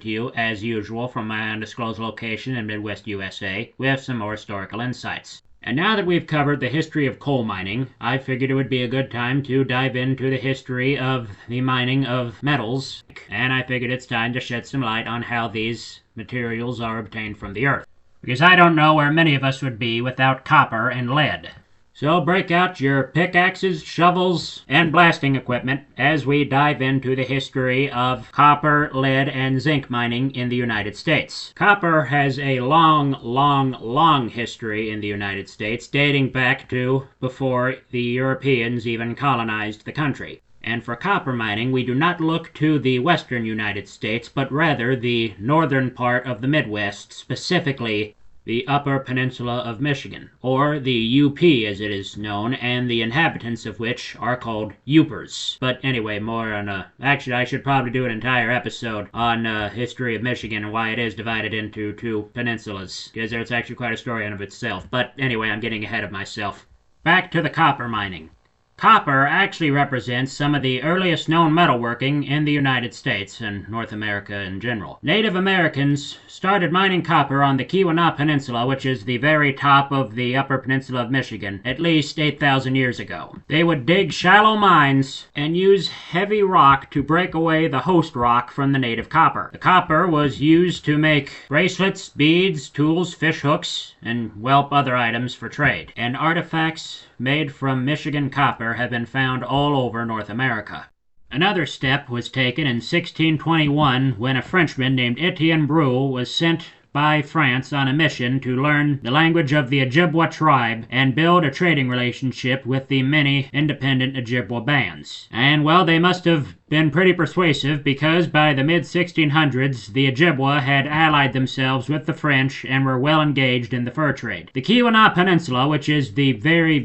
to you, as usual, from my undisclosed location in Midwest USA with some more historical insights. And now that we've covered the history of coal mining, I figured it would be a good time to dive into the history of the mining of metals, and I figured it's time to shed some light on how these materials are obtained from the earth. Because I don't know where many of us would be without copper and lead. So break out your pickaxes, shovels, and blasting equipment as we dive into the history of copper, lead, and zinc mining in the United States. Copper has a long history in the United States, dating back to before the Europeans even colonized the country. And for copper mining, we do not look to the western United States, but rather the northern part of the Midwest, specifically the Upper Peninsula of Michigan, or the UP as it is known, and the inhabitants of which are called Upers. But anyway, more on actually I should probably do an entire episode on history of Michigan and why it is divided into two peninsulas, because it's actually quite a story in of itself. But anyway, I'm getting ahead of myself. Back to the copper mining. Copper actually represents some of the earliest known metalworking in the United States and North America in general. Native Americans started mining copper on the Keweenaw Peninsula, which is the very top of the Upper Peninsula of Michigan, at least 8,000 years ago. They would dig shallow mines and use heavy rock to break away the host rock from the native copper. The copper was used to make bracelets, beads, tools, fish hooks, and, well, other items for trade. And artifacts made from Michigan copper have been found all over North America. Another step was taken in 1621 when a Frenchman named Etienne Brule was sent by France on a mission to learn the language of the Ojibwa tribe and build a trading relationship with the many independent Ojibwa bands. And well, they must have been pretty persuasive because by the mid-1600s, the Ojibwa had allied themselves with the French and were well engaged in the fur trade. The Keweenaw Peninsula, which is the very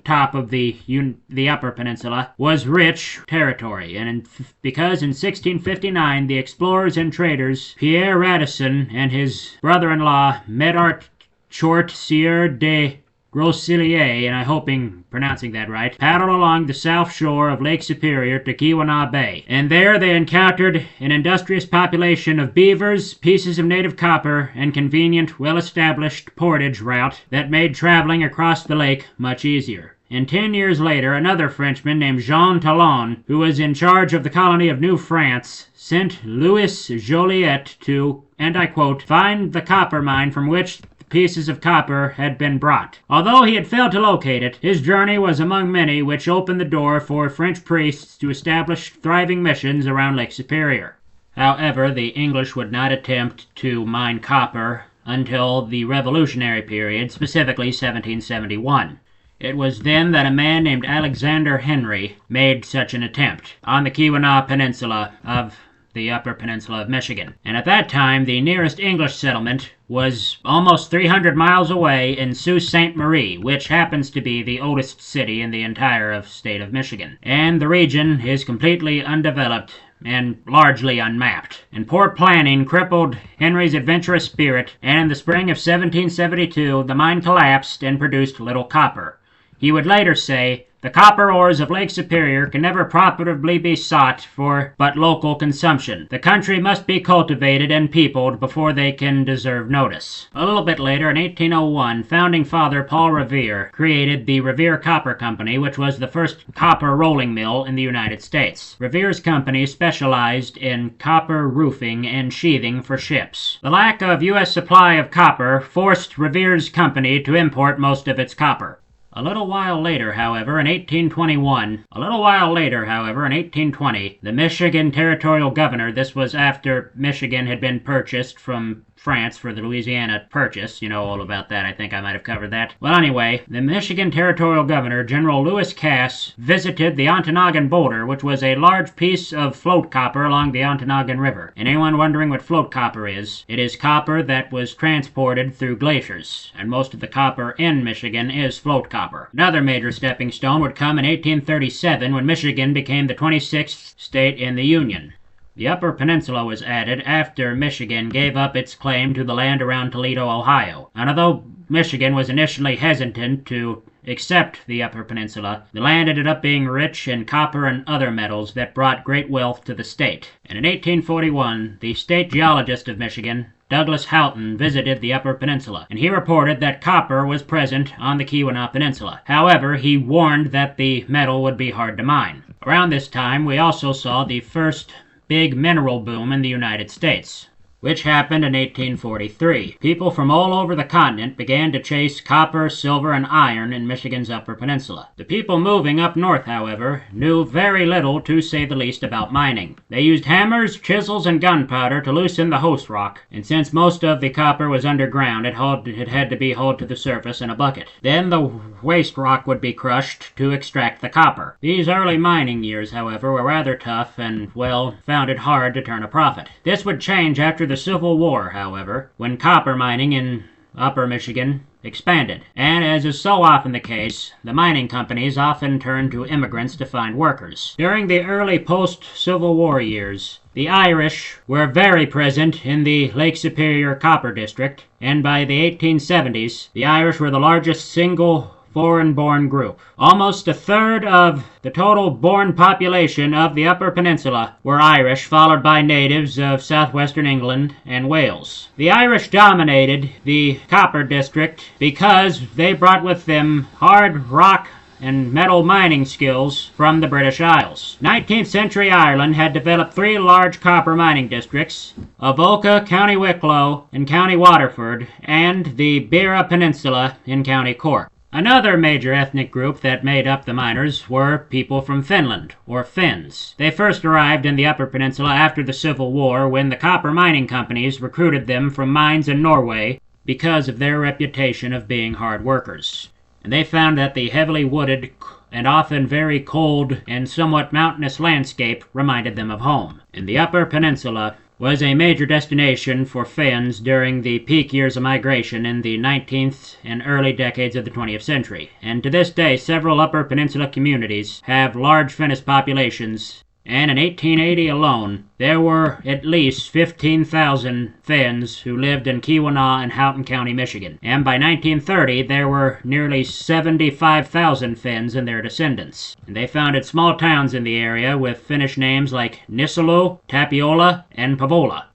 top of the Upper Peninsula, was rich territory, and because in 1659 the explorers and traders Pierre Radisson and his brother-in-law Medard Chort Sieur de Groseilliers, and I hope I'm pronouncing that right, paddled along the south shore of Lake Superior to Keweenaw Bay. And there they encountered an industrious population of beavers, pieces of native copper, and convenient, well-established portage route that made traveling across the lake much easier. And 10 years later, another Frenchman named Jean Talon, who was in charge of the colony of New France, sent Louis Joliet to, and I quote, find the copper mine from which pieces of copper had been brought. Although he had failed to locate it, his journey was among many which opened the door for French priests to establish thriving missions around Lake Superior. However, the English would not attempt to mine copper until the Revolutionary period, specifically 1771. It was then that a man named Alexander Henry made such an attempt on the Keweenaw Peninsula of the Upper Peninsula of Michigan. And at that time, the nearest English settlement was almost 300 miles away in Sault Ste. Marie, which happens to be the oldest city in the entire state of Michigan. And the region is completely undeveloped and largely unmapped. And poor planning crippled Henry's adventurous spirit, and in the spring of 1772, the mine collapsed and produced little copper. He would later say, the copper ores of Lake Superior can never profitably be sought for but local consumption. The country must be cultivated and peopled before they can deserve notice. A little bit later, in 1801, founding father Paul Revere created the Revere Copper Company, which was the first copper rolling mill in the United States. Revere's company specialized in copper roofing and sheathing for ships. The lack of U.S. supply of copper forced Revere's company to import most of its copper. A little while later, however, in 1820, the Michigan territorial governor, this was after Michigan had been purchased from France for the Louisiana Purchase. You know all about that. I think I might have covered that. Well, anyway, the Michigan territorial governor, General Lewis Cass, visited the Ontonagon boulder, which was a large piece of float copper along the Ontonagon River. And anyone wondering what float copper is, it is copper that was transported through glaciers. And most of the copper in Michigan is float copper. Another major stepping stone would come in 1837 when Michigan became the 26th state in the Union. The Upper Peninsula was added after Michigan gave up its claim to the land around Toledo, Ohio. And although Michigan was initially hesitant to except the Upper Peninsula, the land ended up being rich in copper and other metals that brought great wealth to the state. And in 1841, the state geologist of Michigan, Douglas Houghton, visited the Upper Peninsula, and he reported that copper was present on the Keweenaw Peninsula. However, he warned that the metal would be hard to mine. Around this time, we also saw the first big mineral boom in the United States, which happened in 1843. People from all over the continent began to chase copper, silver, and iron in Michigan's Upper Peninsula. The people moving up north, however, knew very little, to say the least, about mining. They used hammers, chisels, and gunpowder to loosen the host rock, and since most of the copper was underground, it had to be hauled to the surface in a bucket. Then the waste rock would be crushed to extract the copper. These early mining years, however, were rather tough and, well, found it hard to turn a profit. This would change after the Civil War, however, when copper mining in Upper Michigan expanded. And as is so often the case, the mining companies often turned to immigrants to find workers. During the early post-Civil War years, the Irish were very present in the Lake Superior Copper District, and by the 1870s, the Irish were the largest single foreign-born group. Almost a third of the total born population of the Upper Peninsula were Irish, followed by natives of southwestern England and Wales. The Irish dominated the copper district because they brought with them hard rock and metal mining skills from the British Isles. 19th century Ireland had developed three large copper mining districts: Avoca, County Wicklow, and County Waterford, and the Beara Peninsula in County Cork. Another major ethnic group that made up the miners were people from Finland, or Finns. They first arrived in the Upper Peninsula after the Civil War, when the copper mining companies recruited them from mines in Norway because of their reputation of being hard workers. And they found that the heavily wooded and often very cold and somewhat mountainous landscape reminded them of home. And the Upper Peninsula was a major destination for Finns during the peak years of migration in the 19th and early decades of the 20th century. And to this day, several Upper Peninsula communities have large Finnish populations, and in 1880 alone, there were at least 15,000 Finns who lived in Keweenaw and Houghton County, Michigan. And by 1930, there were nearly 75,000 Finns and their descendants. And they founded small towns in the area with Finnish names like Nisulu, Tapiola, and Pavola.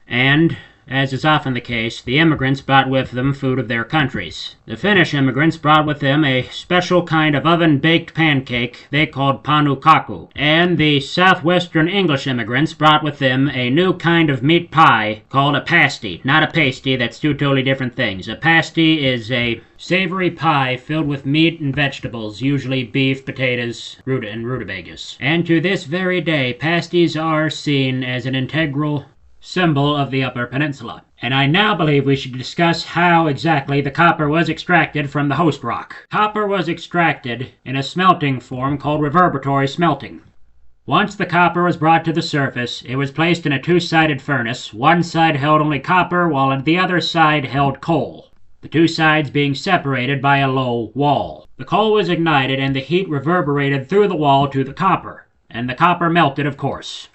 And, as is often the case, the immigrants brought with them food of their countries. The Finnish immigrants brought with them a special kind of oven-baked pancake they called panukaku, and the southwestern English immigrants brought with them a new kind of meat pie called a pasty. Not a pasty, that's two totally different things. A pasty is a savory pie filled with meat and vegetables, usually beef, potatoes, and rutabagas. And to this very day, pasties are seen as an integral symbol of the Upper Peninsula. And I now believe we should discuss how exactly the copper was extracted from the host rock. Copper was extracted in a smelting form called reverberatory smelting. Once the copper was brought to the surface, it was placed in a two-sided furnace. One side held only copper, while the other side held coal, the two sides being separated by a low wall. The coal was ignited and the heat reverberated through the wall to the copper, and the copper melted, of course.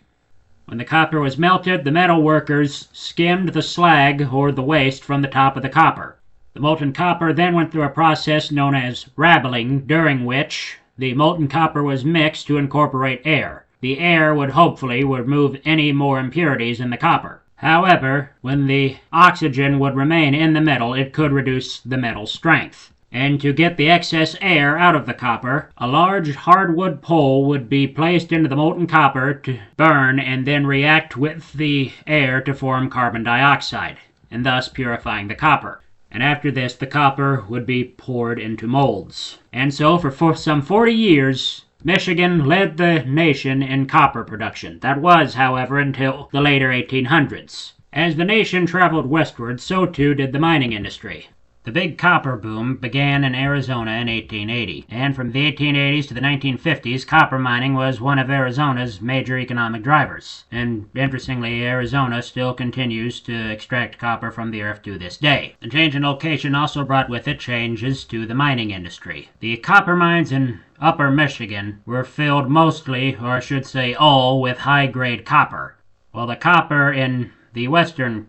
When the copper was melted, the metal workers skimmed the slag or the waste from the top of the copper. The molten copper then went through a process known as rabbling, during which the molten copper was mixed to incorporate air. The air would hopefully remove any more impurities in the copper. However, when the oxygen would remain in the metal, it could reduce the metal's strength. And to get the excess air out of the copper, a large hardwood pole would be placed into the molten copper to burn and then react with the air to form carbon dioxide, and thus purifying the copper. And after this, the copper would be poured into molds. And so for some 40 years, Michigan led the nation in copper production. That was, however, until the later 1800s. As the nation traveled westward, so too did the mining industry. The big copper boom began in Arizona in 1880, and from the 1880s to the 1950s, copper mining was one of Arizona's major economic drivers. And interestingly, Arizona still continues to extract copper from the earth to this day. The change in location also brought with it changes to the mining industry. The copper mines in Upper Michigan were filled mostly, or I should say all, with high-grade copper, while the copper in the western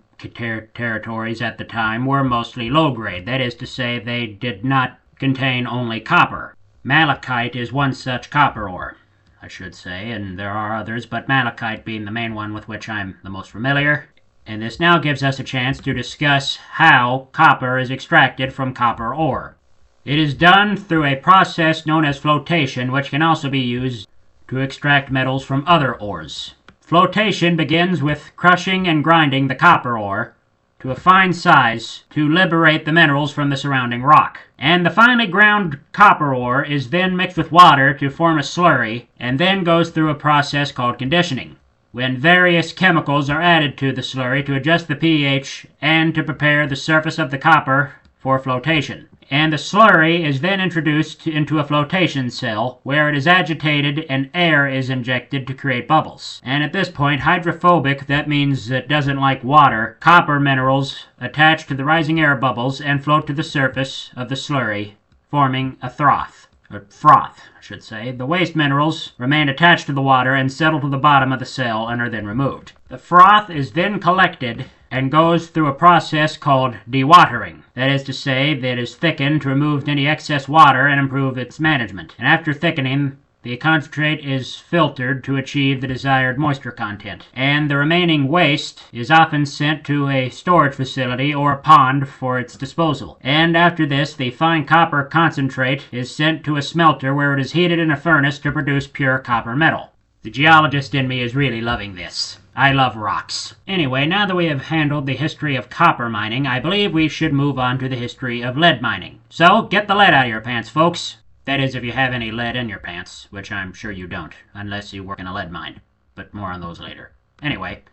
territories at the time were mostly low grade. That is to say, they did not contain only copper. Malachite is one such copper ore, I should say, and there are others, but malachite being the main one with which I'm the most familiar. And this now gives us a chance to discuss how copper is extracted from copper ore. It is done through a process known as flotation, which can also be used to extract metals from other ores. Flotation begins with crushing and grinding the copper ore to a fine size to liberate the minerals from the surrounding rock. And the finely ground copper ore is then mixed with water to form a slurry, and then goes through a process called conditioning, when various chemicals are added to the slurry to adjust the pH and to prepare the surface of the copper for flotation. And the slurry is then introduced into a flotation cell where it is agitated and air is injected to create bubbles. And at this point, hydrophobic, that means it doesn't like water, copper minerals attach to the rising air bubbles and float to the surface of the slurry, forming a froth, I should say. The waste minerals remain attached to the water and settle to the bottom of the cell and are then removed. The froth is then collected and goes through a process called dewatering. That is to say, that it is thickened to remove any excess water and improve its management. And after thickening, the concentrate is filtered to achieve the desired moisture content. And the remaining waste is often sent to a storage facility or a pond for its disposal. And after this, the fine copper concentrate is sent to a smelter where it is heated in a furnace to produce pure copper metal. The geologist in me is really loving this. I love rocks. Anyway, now that we have handled the history of copper mining, I believe we should move on to the history of lead mining. So, get the lead out of your pants, folks. That is, if you have any lead in your pants, which I'm sure you don't, unless you work in a lead mine. But more on those later. Anyway,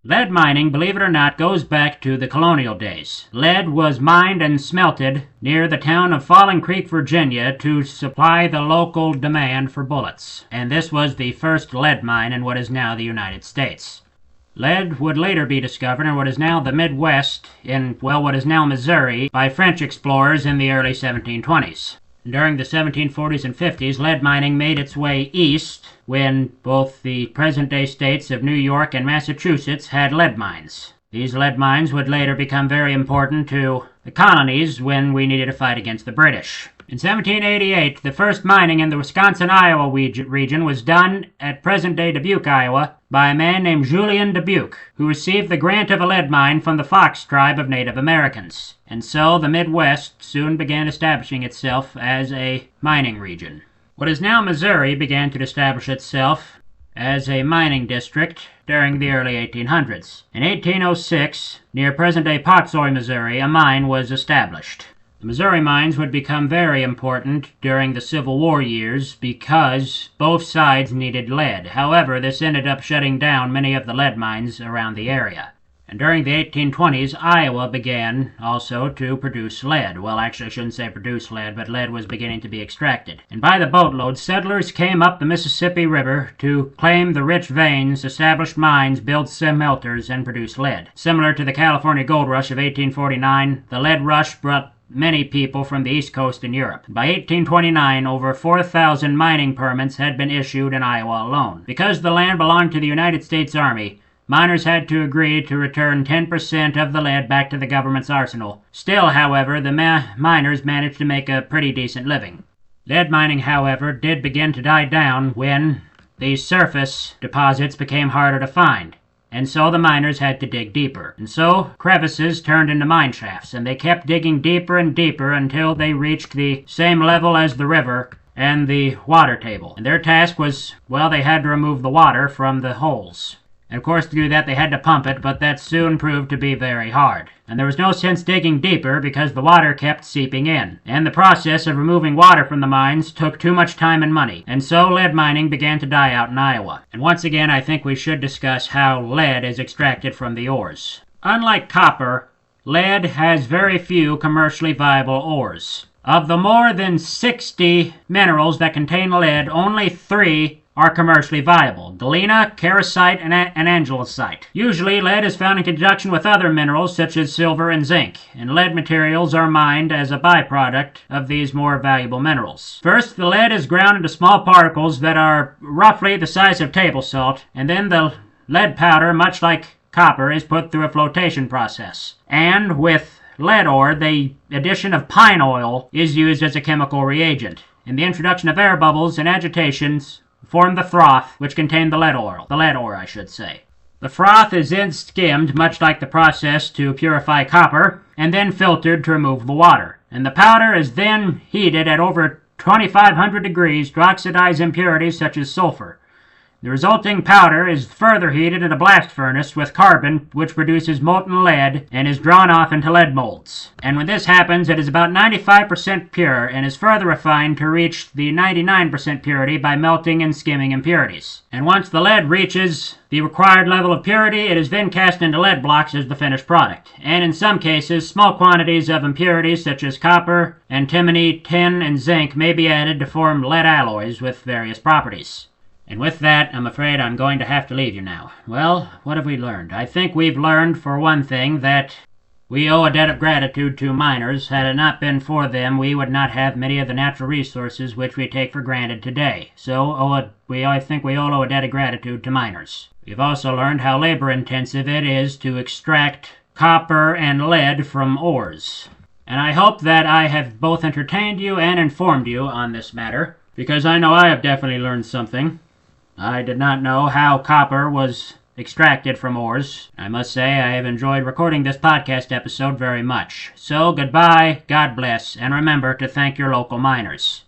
lead mining, believe it or not, goes back to the colonial days. Lead was mined and smelted near the town of Falling Creek, Virginia, to supply the local demand for bullets. And this was the first lead mine in what is now the United States. Lead would later be discovered in what is now the Midwest, in, well, what is now Missouri, by French explorers in the early 1720s. During the 1740s and 50s, lead mining made its way east when both the present-day states of New York and Massachusetts had lead mines. These lead mines would later become very important to the colonies when we needed to fight against the British. In 1788, the first mining in the Wisconsin-Iowa region was done at present-day Dubuque, Iowa, by a man named Julien Dubuque, who received the grant of a lead mine from the Fox tribe of Native Americans. And so the Midwest soon began establishing itself as a mining region. What is now Missouri began to establish itself as a mining district during the early 1800s. In 1806, near present-day Potsoy, Missouri, a mine was established. The Missouri mines would become very important during the Civil War years because both sides needed lead. However, this ended up shutting down many of the lead mines around the area. And during the 1820s, Iowa began also to produce lead. Well, actually, I shouldn't say produce lead, but lead was beginning to be extracted. And by the boatload, settlers came up the Mississippi River to claim the rich veins, establish mines, build smelters, and produce lead. Similar to the California Gold Rush of 1849, the lead rush brought many people from the East Coast and Europe. By 1829, over 4,000 mining permits had been issued in Iowa alone. Because the land belonged to the United States Army, miners had to agree to return 10% of the lead back to the government's arsenal. Still, however, the miners managed to make a pretty decent living. Lead mining, however, did begin to die down when the surface deposits became harder to find. And so the miners had to dig deeper. And so crevices turned into mine shafts, and they kept digging deeper and deeper until they reached the same level as the river and the water table. And their task was, well, they had to remove the water from the holes. And of course, to do that, they had to pump it, but that soon proved to be very hard. And there was no sense digging deeper because the water kept seeping in. And the process of removing water from the mines took too much time and money. And so lead mining began to die out in Iowa. And once again, I think we should discuss how lead is extracted from the ores. Unlike copper, lead has very few commercially viable ores. Of the more than 60 minerals that contain lead, only 3 are commercially viable: galena, kerosite, and andalusite. Usually, lead is found in conjunction with other minerals such as silver and zinc, and lead materials are mined as a byproduct of these more valuable minerals. First, the lead is ground into small particles that are roughly the size of table salt, and then the lead powder, much like copper, is put through a flotation process. And with lead ore, the addition of pine oil is used as a chemical reagent, and the introduction of air bubbles and agitations form the froth which contained the lead ore, I should say. The froth is then skimmed, much like the process to purify copper, and then filtered to remove the water. And the powder is then heated at over 2,500 degrees to oxidize impurities such as sulfur. The resulting powder is further heated in a blast furnace with carbon, which produces molten lead and is drawn off into lead molds. And when this happens, it is about 95% pure and is further refined to reach the 99% purity by melting and skimming impurities. And once the lead reaches the required level of purity, it is then cast into lead blocks as the finished product. And in some cases, small quantities of impurities such as copper, antimony, tin, and zinc may be added to form lead alloys with various properties. And with that, I'm afraid I'm going to have to leave you now. Well, what have we learned? I think we've learned, for one thing, that we owe a debt of gratitude to miners. Had it not been for them, we would not have many of the natural resources which we take for granted today. So, I think we all owe a debt of gratitude to miners. We've also learned how labor-intensive it is to extract copper and lead from ores. And I hope that I have both entertained you and informed you on this matter, because I know I have definitely learned something. I did not know how copper was extracted from ores. I must say I have enjoyed recording this podcast episode very much. So, goodbye, God bless, and remember to thank your local miners.